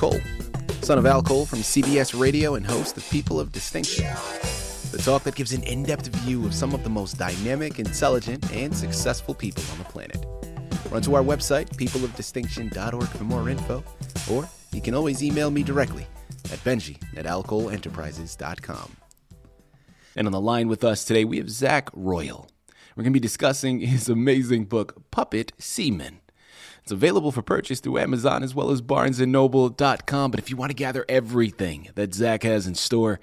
Cole, son of Al Cole from CBS Radio and host of People of Distinction, the talk that gives an in-depth view of some of the most dynamic, intelligent, and successful people on the planet. Run to our website, peopleofdistinction.org for more info, or you can always email me directly at Benjie@alcoleenterprises.com. And on the line with us today, we have Zach Royal. We're going to be discussing his amazing book, Puppet Semen. It's available for purchase through Amazon as well as barnesandnoble.com. But if you want to gather everything that Zach has in store,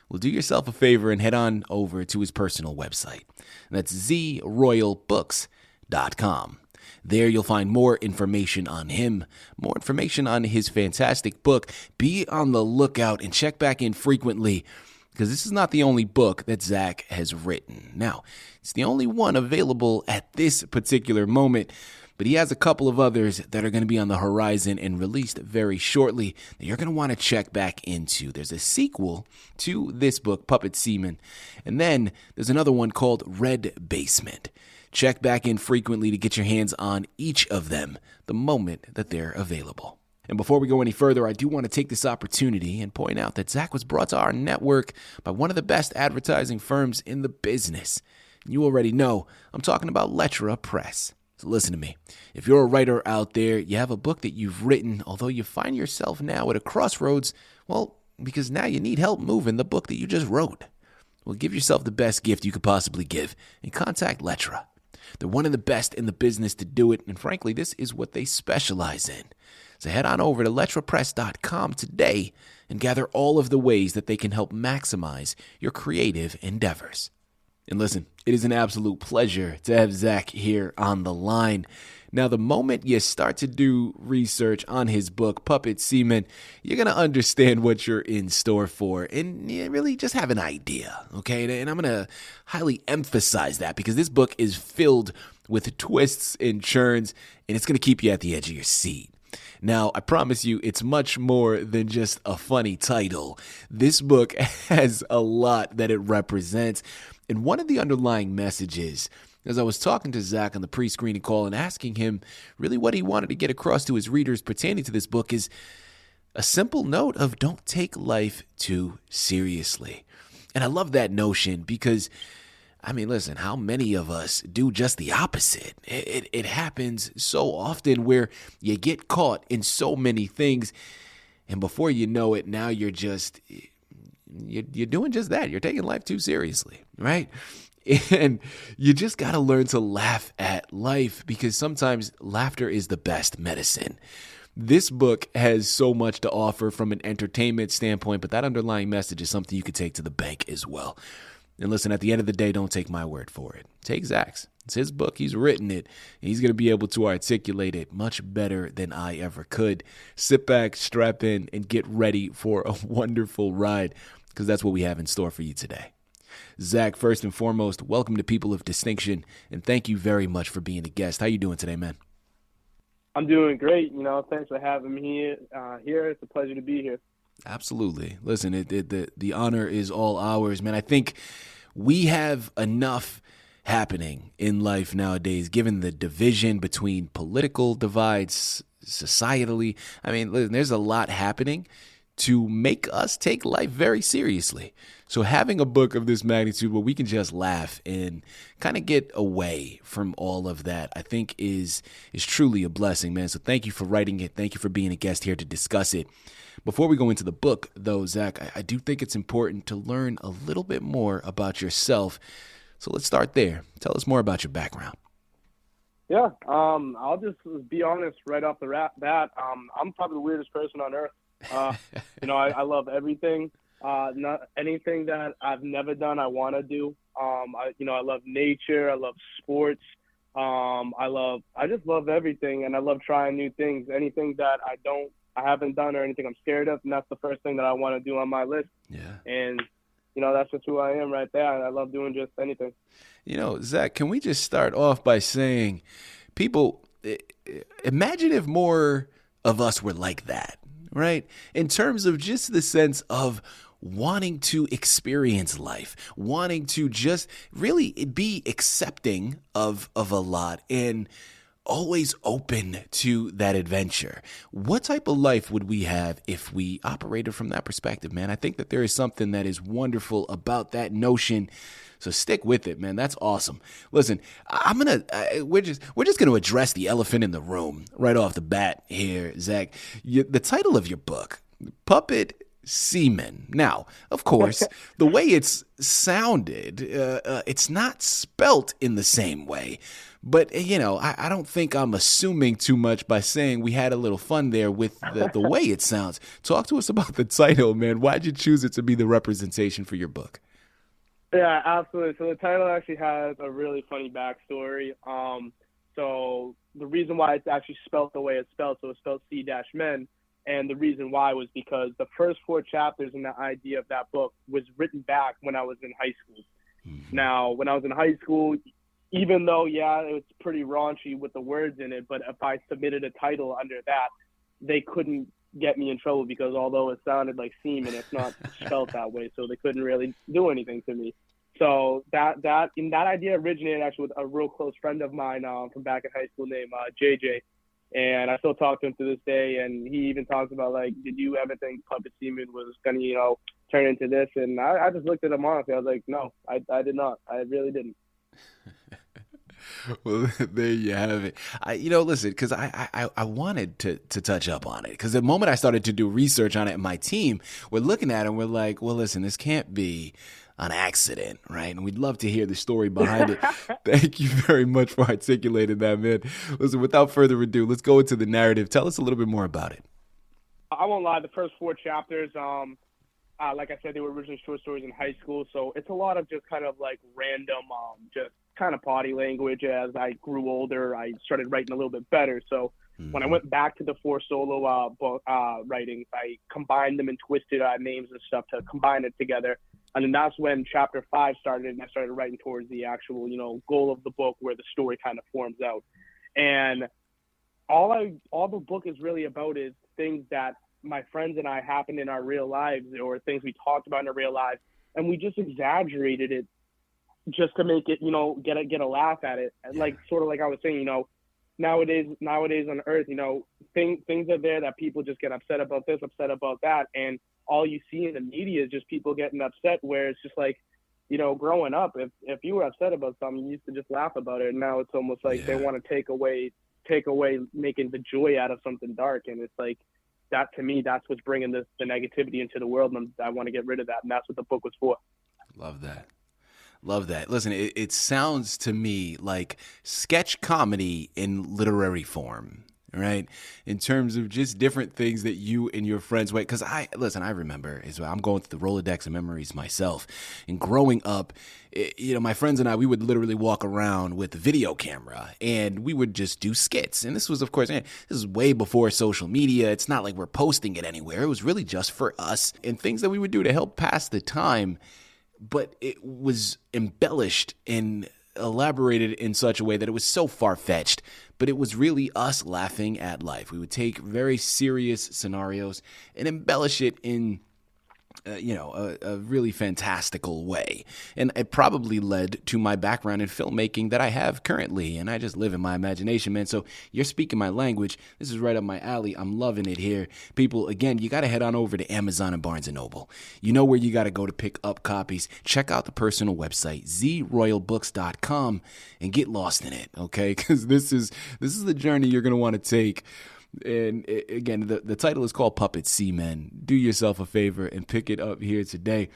well, do yourself a favor and head on over to his personal website. And that's zroyalbooks.com. There you'll find more information on him, more information on his fantastic book. Be on the lookout and check back in frequently, because this is not the only book that Zach has written. Now, it's the only one available at this particular moment, but he has a couple of others that are going to be on the horizon and released very shortly that you're going to want to check back into. There's a sequel to this book, Puppet Semen, and then there's another one called Red Basement. Check back in frequently to get your hands on each of them the moment that they're available. And before we go any further, I do want to take this opportunity and point out that Zach was brought to our network by one of the best advertising firms in the business. You already know I'm talking about Lettra Press. So listen to me. If you're a writer out there, you have a book that you've written, although you find yourself now at a crossroads, well, because now you need help moving the book that you just wrote. Well, give yourself the best gift you could possibly give and contact Lettra. They're one of the best in the business to do it, and frankly, this is what they specialize in. So head on over to letrapress.com today and gather all of the ways that they can help maximize your creative endeavors. And listen, it is an absolute pleasure to have Zach here on the line. Now, the moment you start to do research on his book, Puppet Semen, you're going to understand what you're in store for and you really just have an idea, okay? And I'm going to highly emphasize that because this book is filled with twists and turns, and it's going to keep you at the edge of your seat. Now, I promise you, it's much more than just a funny title. This book has a lot that it represents, and one of the underlying messages, as I was talking to Zach on the pre-screening call and asking him really what he wanted to get across to his readers pertaining to this book, is a simple note of don't take life too seriously. And I love that notion because, I mean, listen, how many of us do just the opposite? It happens so often where you get caught in so many things, and before you know it, now you're doing just that. You're taking life too seriously, right? And you just got to learn to laugh at life because sometimes laughter is the best medicine. This book has so much to offer from an entertainment standpoint, but that underlying message is something you could take to the bank as well. And listen, at the end of the day, don't take my word for it. Take Zach's. It's his book. He's written it. And he's going to be able to articulate it much better than I ever could. Sit back, strap in, and get ready for a wonderful ride because that's what we have in store for you today. Zach, first and foremost, welcome to People of Distinction, and thank you very much for being a guest. How you doing today, man? I'm doing great. Thanks for having me here. It's a pleasure to be here. Absolutely. Listen, the honor is all ours, man. I think we have enough happening in life nowadays, given the division between political divides, societally. I mean, listen, there's a lot happening to make us take life very seriously. So having a book of this magnitude where we can just laugh and kind of get away from all of that, I think is truly a blessing, man. So thank you for writing it. Thank you for being a guest here to discuss it. Before we go into the book, though, Zach, I do think it's important to learn a little bit more about yourself. So let's start there. Tell us more about your background. Yeah, I'll just be honest right off the bat. I'm probably the weirdest person on earth. I love everything. Not anything that I've never done, I want to do. I love nature. I love sports. I just love everything, and I love trying new things. Anything that I haven't done or anything I'm scared of, and that's the first thing that I want to do on my list. Yeah. And, that's just who I am right there. And I love doing just anything. Zach, can we just start off by saying, people, imagine if more of us were like that, right? In terms of just the sense of wanting to experience life, wanting to just really be accepting of a lot, and always open to that adventure. What type of life would we have if we operated from that perspective, man? I think that there is something that is wonderful about that notion. So stick with it, man. That's awesome. Listen, we're just gonna address the elephant in the room right off the bat here, Zach. The title of your book, Puppet Semen. Now, of course, the way it's sounded, it's not spelt in the same way. But, I don't think I'm assuming too much by saying we had a little fun there with the way it sounds. Talk to us about the title, man. Why'd you choose it to be the representation for your book? Yeah, absolutely. So the title actually has a really funny backstory. So the reason why it's actually spelled the way it's spelled, so it's spelled C-men, and the reason why was because the first 4 chapters in the idea of that book was written back when I was in high school. Mm-hmm. Now, when I was in high school, even though, it was pretty raunchy with the words in it, but if I submitted a title under that, they couldn't get me in trouble because although it sounded like semen, it's not spelled that way, so they couldn't really do anything to me. So that idea originated actually with a real close friend of mine from back in high school named JJ, and I still talk to him to this day, and he even talks about, like, did you ever think Puppet Semen was going to, turn into this? And I just looked at him honestly. I was like, no, I did not. I really didn't. Well, there you have it. Listen, because I wanted to touch up on it, because the moment I started to do research on it, and my team, we're looking at it and we're like, well, listen, this can't be an accident, right? And we'd love to hear the story behind it. Thank you very much for articulating that, man. Listen, without further ado, let's go into the narrative. Tell us a little bit more about it. I won't lie, the first 4 chapters, like I said, they were originally short stories in high school, so it's a lot of just kind of like random, just kind of potty language. As I grew older, I started writing a little bit better. So when I went back to the 4 solo book writings, I combined them and twisted names and stuff to combine it together. And then that's when chapter 5 started, and I started writing towards the actual, goal of the book where the story kind of forms out. And all the book is really about is things that my friends and I happened in our real lives, or things we talked about in our real lives, and we just exaggerated it just to make it, get a laugh at it. And like, sort of like I was saying, nowadays on Earth, things are there that people just get upset about this, upset about that, and all you see in the media is just people getting upset, where it's just like, growing up, if you were upset about something, you used to just laugh about it, and now it's almost like they want to take away making the joy out of something dark. And it's like, that to me, that's what's bringing the negativity into the world, and I want to get rid of that, and that's what the book was for. Love that. Listen, it sounds to me like sketch comedy in literary form, right? In terms of just different things that you and your friends wait. Because I remember as well, I'm going through the Rolodex of memories myself. And growing up, my friends and I, we would literally walk around with a video camera and we would just do skits. And this was, of course, this is way before social media. It's not like we're posting it anywhere. It was really just for us and things that we would do to help pass the time. But it was embellished and elaborated in such a way that it was so far-fetched, but it was really us laughing at life. We would take very serious scenarios and embellish it in a really fantastical way. And it probably led to my background in filmmaking that I have currently. And I just live in my imagination, man. So you're speaking my language. This is right up my alley. I'm loving it here. People, again, you got to head on over to Amazon and Barnes & Noble. You know where you got to go to pick up copies. Check out the personal website, zroyalbooks.com, and get lost in it, okay? Because this is the journey you're going to want to take. And again, the title is called Puppet Semen. Do yourself a favor and pick it up here today.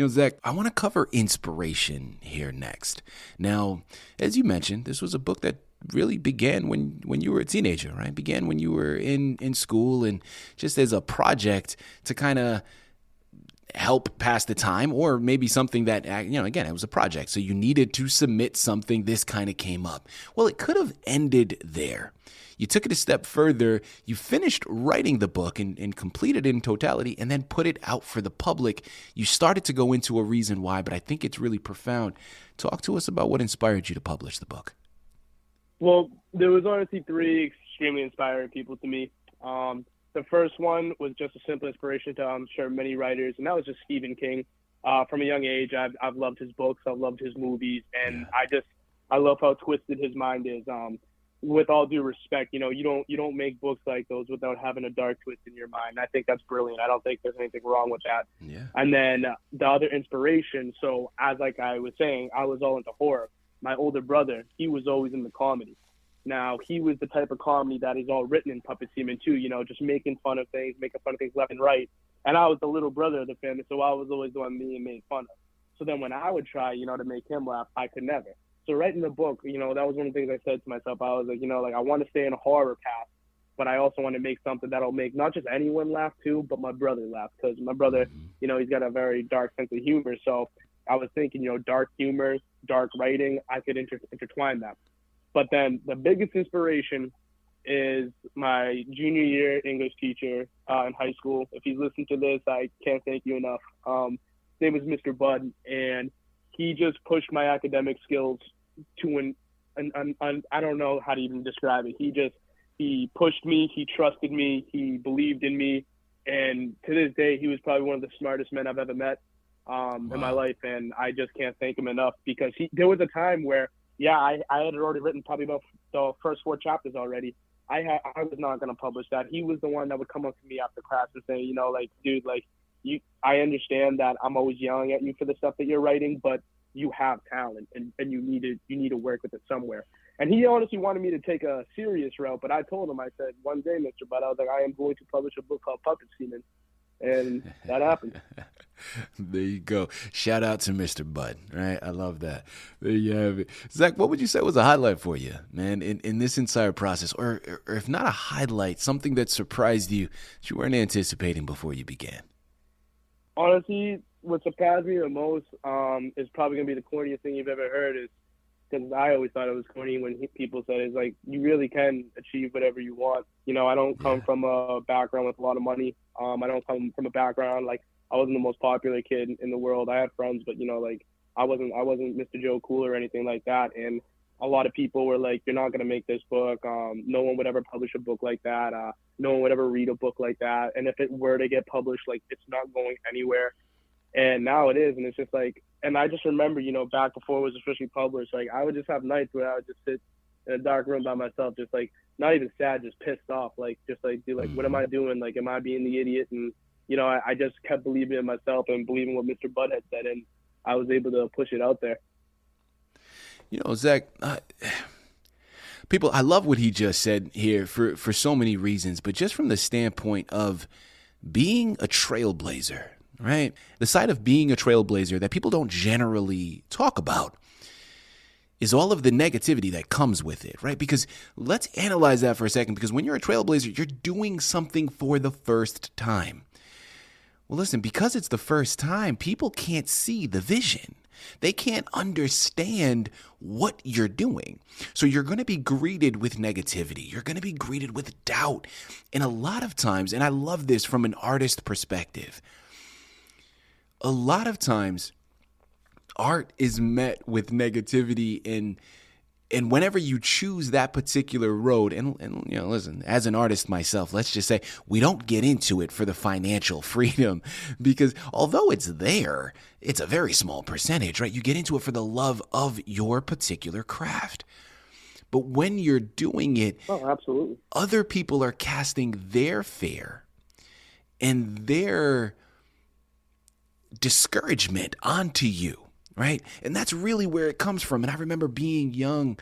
Zach, I want to cover inspiration here next. Now, as you mentioned, this was a book that really began when you were a teenager, right? Began when you were in school and just as a project to kind of help pass the time, or maybe something that, again, it was a project. So you needed to submit something. This kind of came up. Well, it could have ended there. You took it a step further. You finished writing the book and completed it in totality and then put it out for the public. You started to go into a reason why, but I think it's really profound. Talk to us about what inspired you to publish the book. Well, there was honestly 3 extremely inspiring people to me. The first one was just a simple inspiration to, I'm sure, many writers, and that was just Stephen King. From a young age, I've loved his books. I've loved his movies, and I love how twisted his mind is. with all due respect, you don't make books like those without having a dark twist in your mind. I think that's brilliant. I don't think there's anything wrong with that. Yeah. And then the other inspiration, so as like I was saying, I was all into horror. My older brother, he was always in the comedy. Now, he was the type of comedy that is all written in puppet semen too, just making fun of things left and right. And I was the little brother of the family, so I was always the one being made fun of. So then when I would try, to make him laugh, I could never. So writing the book, that was one of the things I said to myself. I was like, I want to stay in a horror path, but I also want to make something that'll make not just anyone laugh too, but my brother laugh. Because my brother, he's got a very dark sense of humor. So I was thinking, dark humor, dark writing, I could intertwine that. But then the biggest inspiration is my junior year English teacher in high school. If he's listening to this, I can't thank you enough. His name was Mr. Bud, and he just pushed my academic skills to an I don't know how to even describe it. He pushed me, he trusted me, he believed in me, and to this day, he was probably one of the smartest men I've ever met in my life, and I just can't thank him enough because there was a time where, I had already written probably about the first 4 chapters already. I was not going to publish that. He was the one that would come up to me after class and say, dude, I understand that I'm always yelling at you for the stuff that you're writing, but you have talent and you need to work with it somewhere. And he honestly wanted me to take a serious route, but I told him, I said, one day, Mr. Bud, I was like, I am going to publish a book called Puppet Semen. And that happened. There you go. Shout out to Mr. Bud, right? I love that. There you have it. Zach, what would you say was a highlight for you, man, in this entire process? Or if not a highlight, something that surprised you that you weren't anticipating before you began? Honestly, what surprised me the most is probably going to be the corniest thing you've ever heard is, because I always thought it was corny when people said it's like, you really can achieve whatever you want. I don't come from a background with a lot of money. I don't come from a background, I wasn't the most popular kid in the world. I had friends, but, I wasn't Mr. Joe Cool or anything like that. And a lot of people were like, you're not going to make this book. No one would ever publish a book like that. No one would ever read a book like that. And if it were to get published, it's not going anywhere. And now it is. And it's just and I just remember, back before it was officially published, I would just have nights where I would just sit in a dark room by myself, just not even sad, just pissed off, what am I doing? Am I being the idiot? And, I just kept believing in myself and believing what Mr. Bud had said. And I was able to push it out there. Zach, I love what he just said here for so many reasons, but just from the standpoint of being a trailblazer, right? The side of being a trailblazer that people don't generally talk about is all of the negativity that comes with it, right? Because let's analyze that for a second, because when you're a trailblazer, you're doing something for the first time. Well, listen, because it's the first time, people can't see the vision. They can't understand what you're doing. So you're going to be greeted with negativity. You're going to be greeted with doubt. And a lot of times, and I love this from an artist perspective, a lot of times art is met with negativity and whenever you choose that particular road, and listen, as an artist myself, let's just say we don't get into it for the financial freedom because although it's there, it's a very small percentage, right? You get into it for the love of your particular craft. But when you're doing it, absolutely, other people are casting their fear and their discouragement onto you. Right? And that's really where it comes from. And I remember being young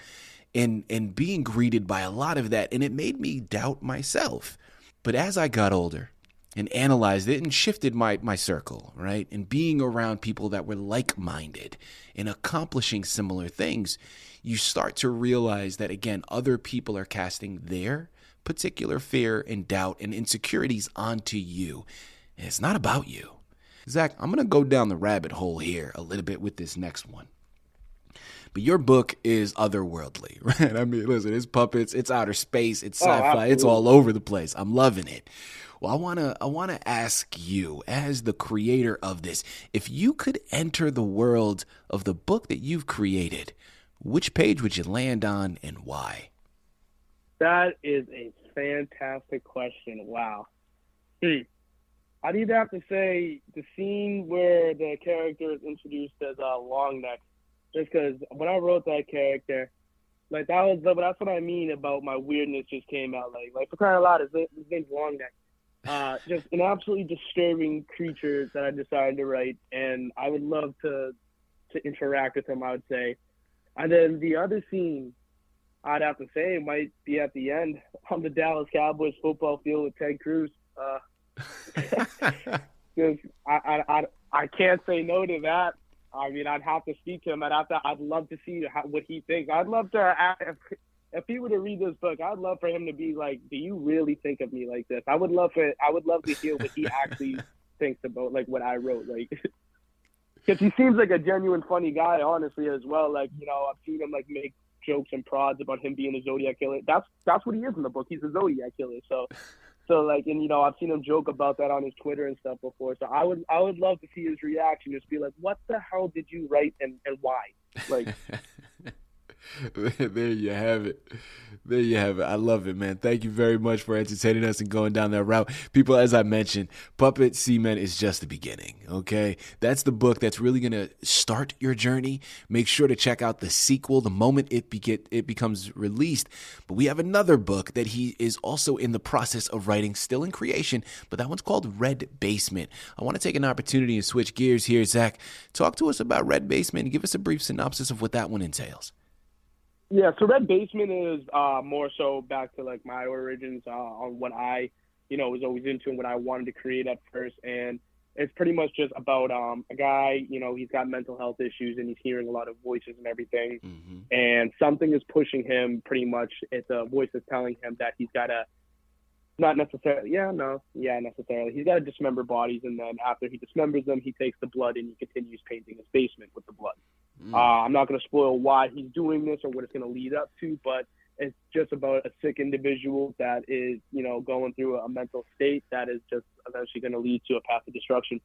and being greeted by a lot of that. And it made me doubt myself. But as I got older and analyzed it and shifted my circle, right? And being around people that were like-minded and accomplishing similar things, you start to realize that, again, other people are casting their particular fear and doubt and insecurities onto you. And it's not about you. Zach, I'm going to go down the rabbit hole here a little bit with this next one. But your book is otherworldly, right? I mean, listen, it's puppets, it's outer space, it's sci-fi, it's all over the place. I'm loving it. Well, I want to ask you, as the creator of this, if you could enter the world of the book that you've created, which page would you land on and why? That is a fantastic question. Wow. I'd either have to say the scene where the character is introduced as Long Neck, just because when I wrote that character, Like that's what I mean about my weirdness just came out. Like for crying out loud, his name's Long Neck. Just an absolutely disturbing creature that I decided to write, and I would love to interact with him, I would say. And then the other scene I'd have to say might be at the end on the Dallas Cowboys football field with Ted Cruz. Because I can't say no to that. I mean, I'd have to speak to him. I'd love to see what he thinks. I'd love to, if he were to read this book, I'd love for him to be like, do you really think of me like this? I would love to hear what he actually thinks about like what I wrote. Like, because he seems like a genuine funny guy, honestly, as well. Like, you know, I've seen him like make jokes and prods about him being a Zodiac killer. That's what he is in the book. He's a Zodiac killer. So like, and you know, I've seen him joke about that on his Twitter and stuff before. So I would love to see his reaction. Just be like, what the hell did you write and why? Like, there you have it. There you have it. I love it, man. Thank you very much for entertaining us and going down that route. People, as I mentioned, Puppet Seamen is just the beginning, okay? That's the book that's really going to start your journey. Make sure to check out the sequel the moment it becomes released. But we have another book that he is also in the process of writing, still in creation, but that one's called Red Basement. I want to take an opportunity to switch gears here, Zach. Talk to us about Red Basement and give us a brief synopsis of what that one entails. Yeah, so Red Basement is more so back to like my origins on what I, you know, was always into and what I wanted to create at first. And it's pretty much just about a guy, you know, he's got mental health issues and he's hearing a lot of voices and everything. Mm-hmm. And something is pushing him pretty much. It's a voice that's telling him that he's got to, necessarily. He's got to dismember bodies. And then after he dismembers them, he takes the blood and he continues painting his basement with the blood. I'm not going to spoil why he's doing this or what it's going to lead up to, but it's just about a sick individual that is, you know, going through a mental state that is just eventually going to lead to a path of destruction.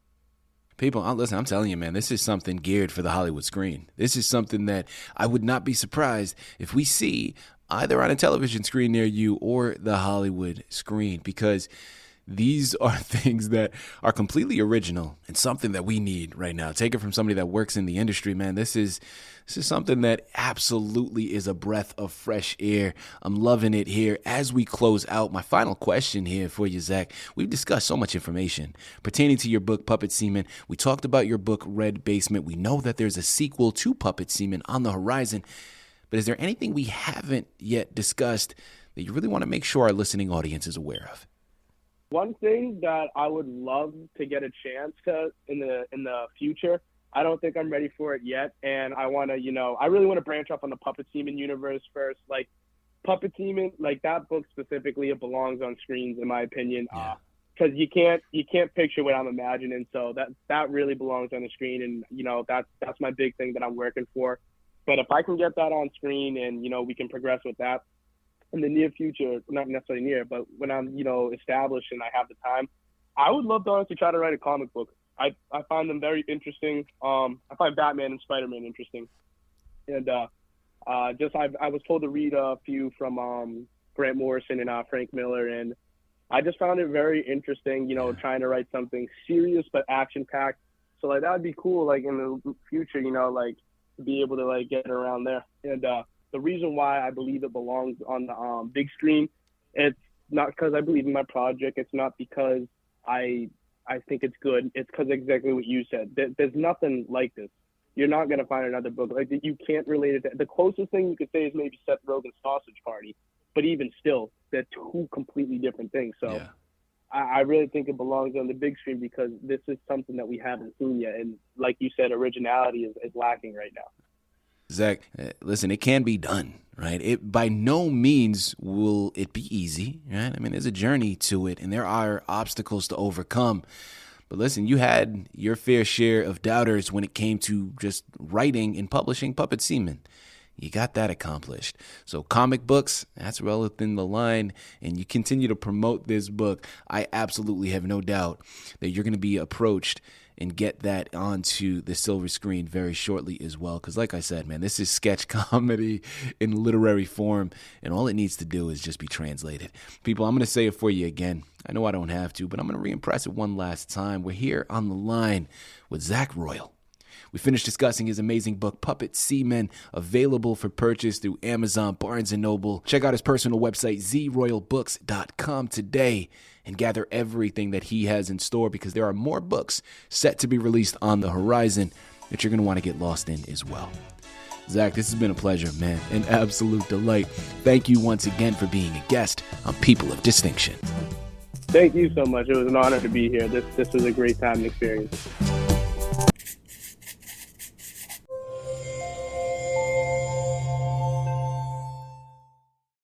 People, listen, I'm telling you, man, this is something geared for the Hollywood screen. This is something that I would not be surprised if we see either on a television screen near you or the Hollywood screen, because these are things that are completely original and something that we need right now. Take it from somebody that works in the industry, man. This is something that absolutely is a breath of fresh air. I'm loving it here. As we close out, my final question here for you, Zach. We've discussed so much information pertaining to your book, Puppet Seamen. We talked about your book, Red Basement. We know that there's a sequel to Puppet Seamen on the horizon. But is there anything we haven't yet discussed that you really want to make sure our listening audience is aware of? One thing that I would love to get a chance to in the future, I don't think I'm ready for it yet, and I want to, you know, I really want to branch off on the Puppet Seamen universe first. Like, Puppet Seamen, like that book specifically, it belongs on screens in my opinion, because you can't picture what I'm imagining. So that really belongs on the screen, and you know that's my big thing that I'm working for. But if I can get that on screen, and you know we can progress with that in the near future, not necessarily near, but when I'm, you know, established and I have the time, I would love to honestly try to write a comic book. I find them very interesting. I find Batman and Spider-Man interesting. And I was told to read a few from Grant Morrison and Frank Miller, and I just found it very interesting, you know, trying to write something serious but action-packed. So, like, that would be cool, like, in the future, you know, like, to be able to, like, get around there. And the reason why I believe it belongs on the big screen, it's not because I believe in my project. It's not because I think it's good. It's because exactly what you said. There's nothing like this. You're not going to find another book. Like, you can't relate it to. The closest thing you could say is maybe Seth Rogen's Sausage Party. But even still, they're two completely different things. So I really think it belongs on the big screen because this is something that we haven't seen yet. And like you said, originality is lacking right now. Zach, listen, it can be done, right? It by no means will it be easy, right? I mean, there's a journey to it, and there are obstacles to overcome. But listen, you had your fair share of doubters when it came to just writing and publishing Puppet Seamen. You got that accomplished. So comic books, that's well within the line, and you continue to promote this book. I absolutely have no doubt that you're going to be approached and get that onto the silver screen very shortly as well. Because like I said, man, this is sketch comedy in literary form, and all it needs to do is just be translated. People, I'm going to say it for you again. I know I don't have to, but I'm going to re-impress it one last time. We're here on the line with Zach Royal. We finished discussing his amazing book, Puppet Seamen, available for purchase through Amazon, Barnes & Noble. Check out his personal website, zroyalbooks.com today, and gather everything that he has in store, because there are more books set to be released on the horizon that you're going to want to get lost in as well. Zach, this has been a pleasure, man. An absolute delight. Thank you once again for being a guest on People of Distinction. Thank you so much. It was an honor to be here. This was a great time and experience.